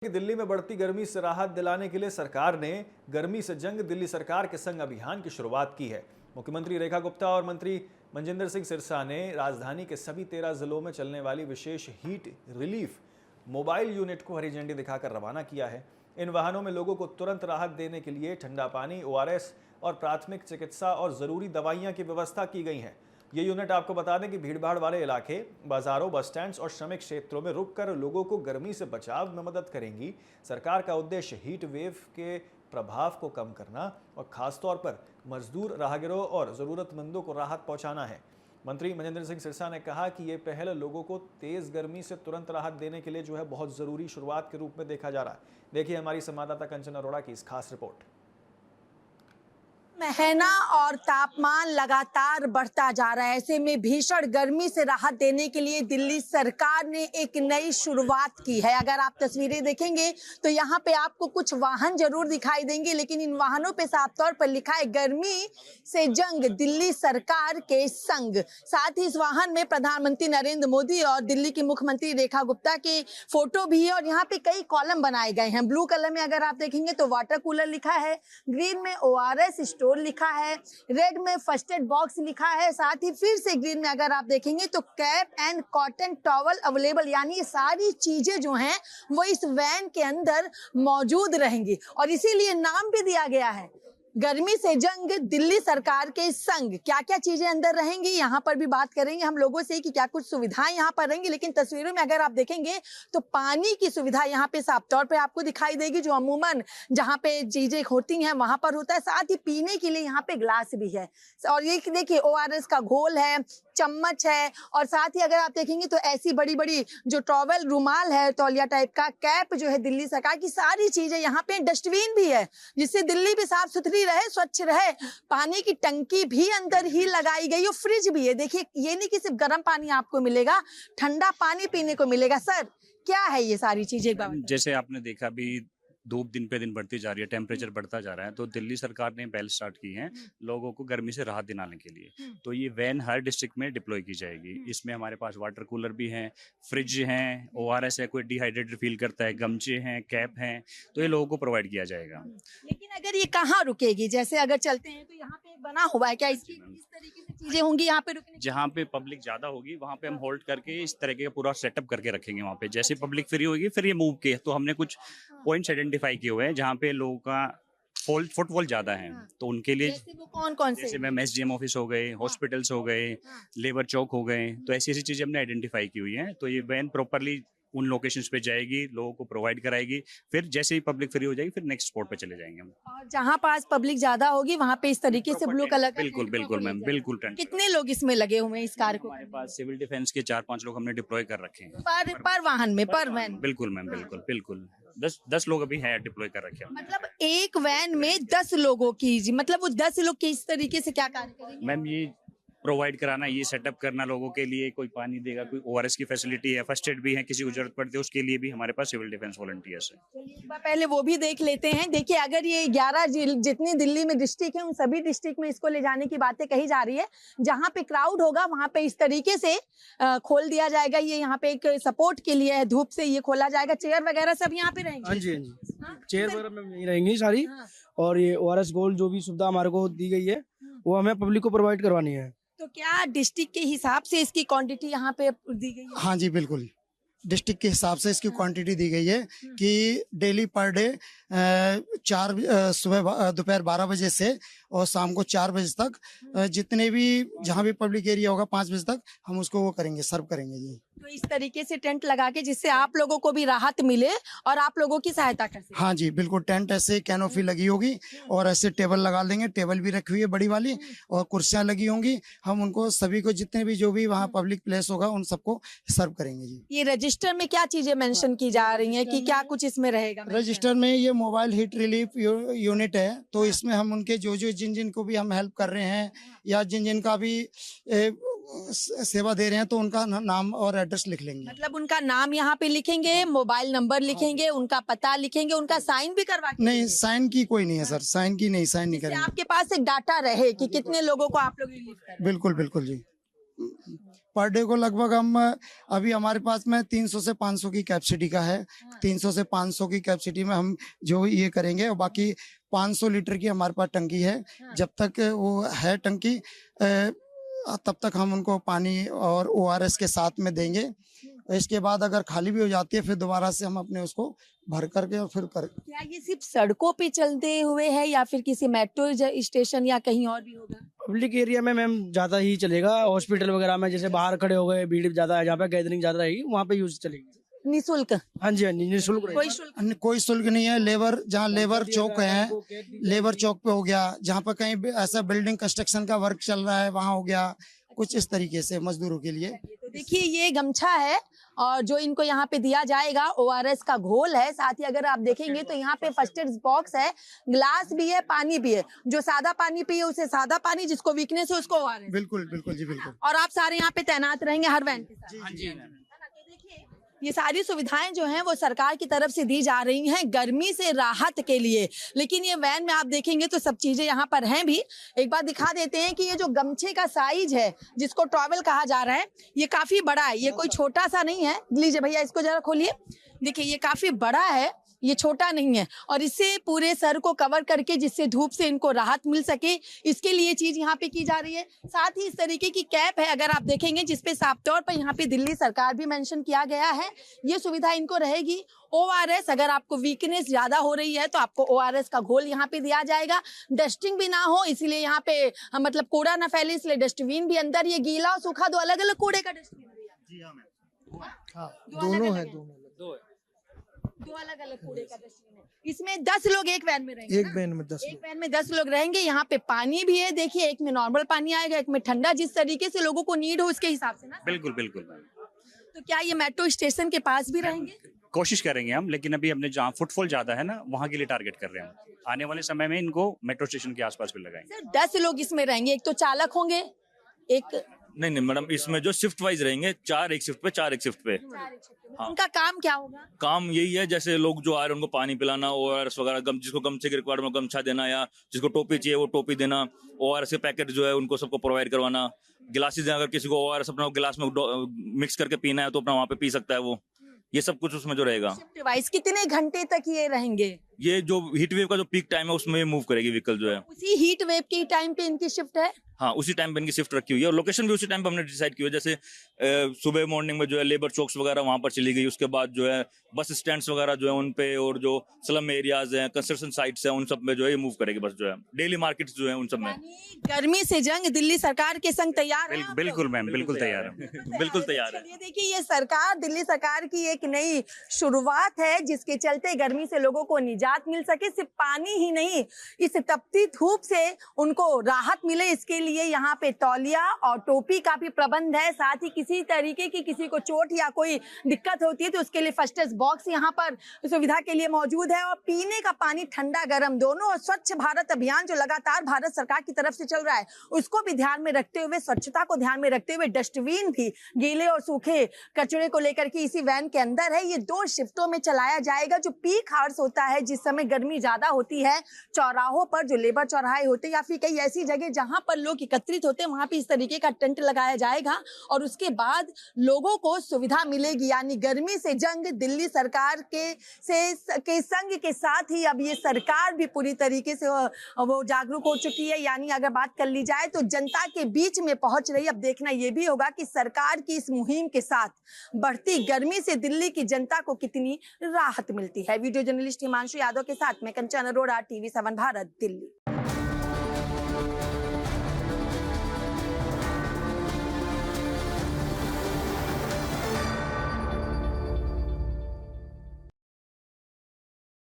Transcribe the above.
दिल्ली में बढ़ती गर्मी से राहत दिलाने के लिए सरकार ने गर्मी से जंग दिल्ली सरकार के संग अभियान की शुरुआत की है। मुख्यमंत्री रेखा गुप्ता और मंत्री मनजिंदर सिंह सिरसा ने राजधानी के सभी 13 जिलों में चलने वाली विशेष हीट रिलीफ मोबाइल यूनिट को हरी झंडी दिखाकर रवाना किया है। इन वाहनों में लोगों को तुरंत राहत देने के लिए ठंडा पानी, ORS और प्राथमिक चिकित्सा और जरूरी दवाइयां की व्यवस्था की गई है। ये यूनिट आपको बता दें कि भीड़भाड़ वाले इलाके, बाजारों, बस स्टैंड्स और श्रमिक क्षेत्रों में रुककर लोगों को गर्मी से बचाव में मदद करेंगी। सरकार का उद्देश्य हीट वेव के प्रभाव को कम करना और खासतौर पर मजदूर, राहगीरों और जरूरतमंदों को राहत पहुंचाना है। मंत्री मनजिंदर सिंह सिरसा ने कहा कि ये पहल लोगों को तेज गर्मी से तुरंत राहत देने के लिए बहुत जरूरी शुरुआत के रूप में देखा जा रहा है। देखिए हमारी संवाददाता कंचन अरोड़ा की इस खास रिपोर्ट। महीना और तापमान लगातार बढ़ता जा रहा है। ऐसे में भीषण गर्मी से राहत देने के लिए दिल्ली सरकार ने एक नई शुरुआत की है। अगर आप तस्वीरें देखेंगे तो यहाँ पे आपको कुछ वाहन जरूर दिखाई देंगे, लेकिन इन वाहनों पे साफ तौर पर लिखा है गर्मी से जंग दिल्ली सरकार के संग। साथ ही इस वाहन में प्रधानमंत्री नरेंद्र मोदी और दिल्ली की मुख्यमंत्री रेखा गुप्ता के फोटो भी है और यहाँ पे कई कॉलम बनाए गए हैं। ब्लू कलर में अगर आप देखेंगे तो वाटर कूलर लिखा है, ग्रीन में ORS स्टोर लिखा है, रेड में फर्स्ट एड बॉक्स लिखा है। साथ ही फिर से ग्रीन में अगर आप देखेंगे तो cap and cotton towel available, यानी ये सारी चीजें जो हैं वो इस वैन के अंदर मौजूद रहेंगी और इसीलिए नाम भी दिया गया है गर्मी से जंग दिल्ली सरकार के संग। क्या क्या चीजें अंदर रहेंगी यहाँ पर भी बात करेंगे हम लोगों से कि क्या कुछ सुविधाएं यहाँ पर रहेंगी। लेकिन तस्वीरों में अगर आप देखेंगे तो पानी की सुविधा यहाँ पे साफ तौर पे आपको दिखाई देगी, जो अमूमन जहाँ पे चीजें होती हैं वहां पर होता है। साथ ही पीने के लिए यहाँ पे ग्लास भी है और ये देखिए ORS का घोल है, चम्मच है और साथ ही अगर आप देखेंगे तो ऐसी बड़ी बड़ी जो टॉवल, रुमाल है, तौलिया टाइप का, कैप जो है दिल्ली सरकार की, सारी चीजें यहाँ पे। डस्टबिन भी है जिससे दिल्ली भी साफ सुथरी रहे, स्वच्छ रहे। पानी की टंकी भी अंदर ही लगाई गई और फ्रिज भी है। देखिए ये नहीं कि सिर्फ गर्म पानी आपको मिलेगा, ठंडा पानी पीने को मिलेगा। सर क्या है ये सारी चीजें? जैसे आपने देखा भी धूप दिन पे दिन बढ़ती जा रही है, टेम्परेचर बढ़ता जा रहा है, तो दिल्ली सरकार ने पहल स्टार्ट की है लोगों को गर्मी से राहत दिलाने के लिए। तो ये वैन हर डिस्ट्रिक्ट में डिप्लॉय की जाएगी। इसमें हमारे पास वाटर कूलर भी हैं, फ्रिज हैं, ORS है, कोई डिहाइड्रेटेड फील करता है, गमछे हैं, कैप हैं, तो ये लोगों को प्रोवाइड किया जाएगा। लेकिन अगर ये कहाँ रुकेगी? जैसे अगर चलते हैं तो यहाँ पे बना हुआ है क्या इसकी इस तरीके से चीजें होंगी यहाँ पे रुकने? जहाँ पे पब्लिक ज्यादा होगी वहाँ पे हम होल्ड करके इस तरह का पूरा सेटअप करके रखेंगे। वहाँ पे जैसे पब्लिक फ्री होगी फिर ये मूव के, तो हमने कुछ पॉइंट्स आइडेंटिफाई किए हुए हैं जहाँ पे लोगों का फुटफॉल ज्यादा है। तो उनके लिए जैसे वो कौन से? जैसे मैम SDM ऑफिस हो गए, हॉस्पिटल्स हो गए, लेबर चौक हो गए, तो ऐसी ऐसी चीजें हमने आइडेंटिफाई की हुई हैं। तो ये वैन प्रॉपरली उन लोकेशंस पे जाएगी, लोगों को प्रोवाइड कराएगी, फिर जैसे ही पब्लिक फ्री हो जाएगी फिर नेक्स्ट स्पॉट पे चले जाएंगे हम। और जहाँ पास पब्लिक ज्यादा होगी वहाँ पे इस तरीके से ब्लू कलर का बिल्कुल मैम, बिल्कुल टेंट। कितने लोग इसमें लगे हुए हैं इस कार्य को? हमारे पास सिविल डिफेंस के 4-5 लोग हमने डिप्लॉय कर रखे हैं पर वाहन में, पर वैन? बिल्कुल मैम, बिल्कुल 10 लोग अभी है डिप्लॉय कर रखे हैं। मतलब एक वैन में 10 लोगों की, मतलब वो 10 लोग किस तरीके से क्या कार्य करेंगे? मैम ये प्रोवाइड कराना, ये सेटअप करना लोगों के लिए, कोई पानी देगा, कोई ORS की फैसिलिटी है, फर्स्ट एड भी है, किसी को जरूरत पड़ती है उसके लिए भी हमारे पास सिविल डिफेंस वॉलंटियर्स है। चलिए एक बार पहले वो भी देख लेते हैं। देखिए अगर ये 11 जितनी दिल्ली में डिस्ट्रिक्ट है उन सभी डिस्ट्रिक्ट में इसको ले जाने की बातें कही जा रही है। जहाँ पे क्राउड होगा वहाँ पे इस तरीके से खोल दिया जाएगा। ये यहाँ पे एक सपोर्ट के लिए है, धूप से ये खोला जाएगा। चेयर वगैरह सब यहाँ पे रहेंगे? हाँ जी चेयर वगैरह में यहीं रहेंगी सारी। और ये ORS गोल्ड जो भी सुविधा हमारे को दी गई है वो हमें पब्लिक को प्रोवाइड करवानी है। तो क्या डिस्ट्रिक्ट के हिसाब से इसकी क्वांटिटी यहाँ पे दी गई है? हाँ जी बिल्कुल, डिस्ट्रिक्ट के हिसाब से इसकी क्वांटिटी दी गई है कि डेली पर डे सुबह दोपहर 12 बजे से और शाम को 4 बजे तक जितने भी जहाँ भी पब्लिक एरिया होगा 5 बजे तक हम उसको वो करेंगे, सर्व करेंगे जी। तो इस तरीके से टेंट लगा के जिससे आप लोगों को भी राहत मिले और आप लोगों की सहायता कर सके। हाँ जी बिल्कुल, टेंट ऐसे कैनोपी लगी होगी और ऐसे टेबल लगा देंगे, टेबल भी रखी हुई है बड़ी वाली और कुर्सियां लगी होंगी। हम उनको सभी को जितने भी जो भी वहाँ पब्लिक प्लेस होगा उन सबको सर्व करेंगे जी। ये रजिस्टर में क्या चीजें मेंशन की जा रही हैं कि क्या कुछ इसमें रहेगा? रजिस्टर में ये मोबाइल हीट रिलीफ यूनिट है, तो इसमें हम उनके जो जिन को भी हम हेल्प कर रहे हैं या जिन का भी सेवा दे रहे हैं तो उनका नाम और एड्रेस लिख लेंगे। मतलब उनका नाम यहाँ पे लिखेंगे, मोबाइल नंबर लिखेंगे, उनका पता लिखेंगे, उनका साइन भी करवा के? नहीं, साइन की कोई नहीं है सर, साइन नहीं करेंगे। आपके पास एक डाटा रहे कि कितने लोगों को आप लोग रिलीव कर रहे हैं। बिल्कुल जी। पर डे को लगभग हम अभी हमारे पास में 300 से 500 की कैपेसिटी का है। 300 से 500 की कैपेसिटी में हम जो ये करेंगे, और बाकी 500 लीटर की हमारे पास टंकी है। जब तक वो है टंकी तब तक हम उनको पानी और ORS के साथ में देंगे। इसके बाद अगर खाली भी हो जाती है फिर दोबारा से हम अपने उसको भर करके और फिर कर। क्या ये सिर्फ सड़कों पे चलते हुए है या फिर किसी मेट्रो स्टेशन या कहीं और भी होगा? पब्लिक एरिया में मैम ज्यादा ही चलेगा। हॉस्पिटल वगैरह में जैसे बाहर खड़े हो गए, भीड़ ज्यादा है, जहाँ पे गैदरिंग ज्यादा रहेगी वहाँ पे यूज चलेगी। निःशुल्क? हाँ जी, हाँ जी, निःशुल्क रहेगा। कोई शुल्क? कोई शुल्क नहीं है। लेबर जहाँ लेबर चौक है, लेबर चौक पे हो गया, जहाँ पर कहीं ऐसा बिल्डिंग कंस्ट्रक्शन का वर्क चल रहा है वहाँ हो गया, कुछ इस तरीके से मजदूरों के लिए। तो देखिए ये गमछा है और जो इनको यहाँ पे दिया जाएगा ORS का घोल है। साथ ही अगर आप देखेंगे तो यहाँ पे फर्स्ट एड बॉक्स है, ग्लास भी है, पानी भी है। जो सादा पानी पिए उसे सादा पानी, जिसको वीकनेस है उसको ORS। बिल्कुल बिल्कुल जी, बिल्कुल। और आप सारे यहाँ पे तैनात रहेंगे हर वैन के साथ? हाँ जी। ये सारी सुविधाएं जो हैं वो सरकार की तरफ से दी जा रही हैं गर्मी से राहत के लिए। लेकिन ये वैन में आप देखेंगे तो सब चीजें यहाँ पर हैं भी। एक बार दिखा देते हैं कि ये जो गमछे का साइज है जिसको टॉवेल कहा जा रहा है, ये काफी बड़ा है, ये कोई छोटा सा नहीं है। लीजिए भैया इसको जरा खोलिए, देखिए ये काफी बड़ा है, ये छोटा नहीं है। और इससे पूरे सर को कवर करके जिससे धूप से इनको राहत मिल सके, इसके लिए चीज यहाँ पे की जा रही है। साथ ही इस तरीके की कैप है अगर आप देखेंगे, जिसपे साफ तौर पर यहाँ पे दिल्ली सरकार भी मेंशन किया गया है। ये सुविधा इनको रहेगी। ORS, अगर आपको वीकनेस ज्यादा हो रही है तो आपको ORS का घोल यहाँ पे दिया जाएगा। डस्टिंग भी ना हो इसलिए यहाँ पे मतलब कूड़ा ना फैले इसलिए डस्टबिन भी अंदर, ये गीला और सूखा दो अलग अलग कूड़े का डस्टबिन दोनों है, दो अलग अलग कूड़े का डस्टबिन है। इसमें 10 लोग एक वैन में रहेंगे। एक वैन में 10 एक वैन में 10 लोग रहेंगे। यहाँ पे पानी भी है, देखिए एक में नॉर्मल पानी आएगा, एक में ठंडा, जिस तरीके से लोगों को नीड हो उसके हिसाब से ना। बिल्कुल बिल्कुल। तो क्या ये मेट्रो स्टेशन के पास भी रहेंगे? कोशिश करेंगे हम, लेकिन अभी हमने जहाँ फुटफॉल ज्यादा है ना वहाँ के लिए टारगेट कर रहे हैं। आने वाले समय में इनको मेट्रो स्टेशन के आसपास भी लगाएंगे। सर 10 लोग इसमें रहेंगे, एक तो चालक होंगे, एक नहीं मैडम, इसमें जो शिफ्ट वाइज रहेंगे, 4 एक शिफ्ट पे, 4 एक शिफ्ट पे। हाँ। उनका काम क्या होगा? काम यही है, जैसे लोग जो आ रहे हैं उनको पानी पिलाना, ORS वगैरह, जिसको गमछे की रिक्वायरमेंट गमछा देना, या जिसको टोपी चाहिए वो टोपी देना, ORS के पैकेट जो है उनको सबको प्रोवाइड करवाना। गिलासेज अगर किसी को ORS अपना गिलास में मिक्स करके पीना है तो अपना वहाँ पे पी सकता है वो। ये सब कुछ उसमें जो रहेगा। शिफ्ट वाइज कितने घंटे तक ये रहेंगे? ये जो हीट वेव का जो पीक टाइम है उसमें मूव करेगी व्हीकल जो है। उसी हीट वेव के टाइम पे इनकी शिफ्ट है? हाँ, उसी टाइम पे इनकी शिफ्ट रखी हुई है और लोकेशन भी उसी टाइम पे हमने डिसाइड की हुई है। जैसे सुबह मॉर्निंग में जो है लेबर चौक्स वगैरह वहां पर चली गई, उसके बाद जो है बस स्टैंड्स वगैरह जो है उन पे, और जो स्लम एरियाज हैं, कंस्ट्रक्शन साइट्स हैं, उन सब में जो है ये मूव करेगी बस जो है। डेली मार्केट्स जो है उन सब में। गर्मी से जंग दिल्ली सरकार के संग तैयार है? बिल्कुल मैम, बिल्कुल तैयार है। बिल्कुल तैयार है। चलिए देखिए, ये सरकार, दिल्ली सरकार की एक नई शुरुआत है जिसके चलते गर्मी से लोगों को निजात मिल सके। सिर्फ पानी ही नहीं, इस तपती धूप से उनको राहत मिले, इसके लिए यहाँ पे तौलिया और टोपी का भी प्रबंध है। साथ ही किसी तरीके की किसी को चोट या कोई दिक्कत होती है तो उसके लिए फर्स्ट एड बॉक्स यहाँ पर सुविधा के लिए मौजूद है। और पीने का पानी ठंडा गर्म दोनों, और स्वच्छ भारत अभियान जो लगातार भारत सरकार की तरफ से चल रहा है उसको भी ध्यान में रखते हुए, स्वच्छता को ध्यान में रखते हुए डस्टबिन भी गीले और सूखे कचरे को लेकर के इसी वैन के अंदर है। ये 2 शिफ्टों में चलाया जाएगा। जो पीक आवर्स होता है, जिस समय गर्मी ज्यादा होती है, चौराहों पर जो लेबर चौराहे होते हैं या फिर कई ऐसी जगह जहां पर लोग एकत्रित होते हैं, वहां पे इस तरीके का टेंट लगाया जाएगा और उसके बाद लोगों को सुविधा मिलेगी। यानी गर्मी से जंग दिल्ली सरकार के संग के साथ ही अब ये सरकार भी पूरी तरीके से वो जागरूक हो चुकी है। यानी अगर बात कर ली जाए तो जनता के बीच में पहुंच रही है। अब देखना ये भी होगा कि सरकार की इस मुहिम के साथ बढ़ती गर्मी से दिल्ली की जनता को कितनी राहत मिलती है। वीडियो जर्नलिस्ट हिमांशु यादव के साथ मैं कंचन अरोड़ा, TV7 भारत, दिल्ली।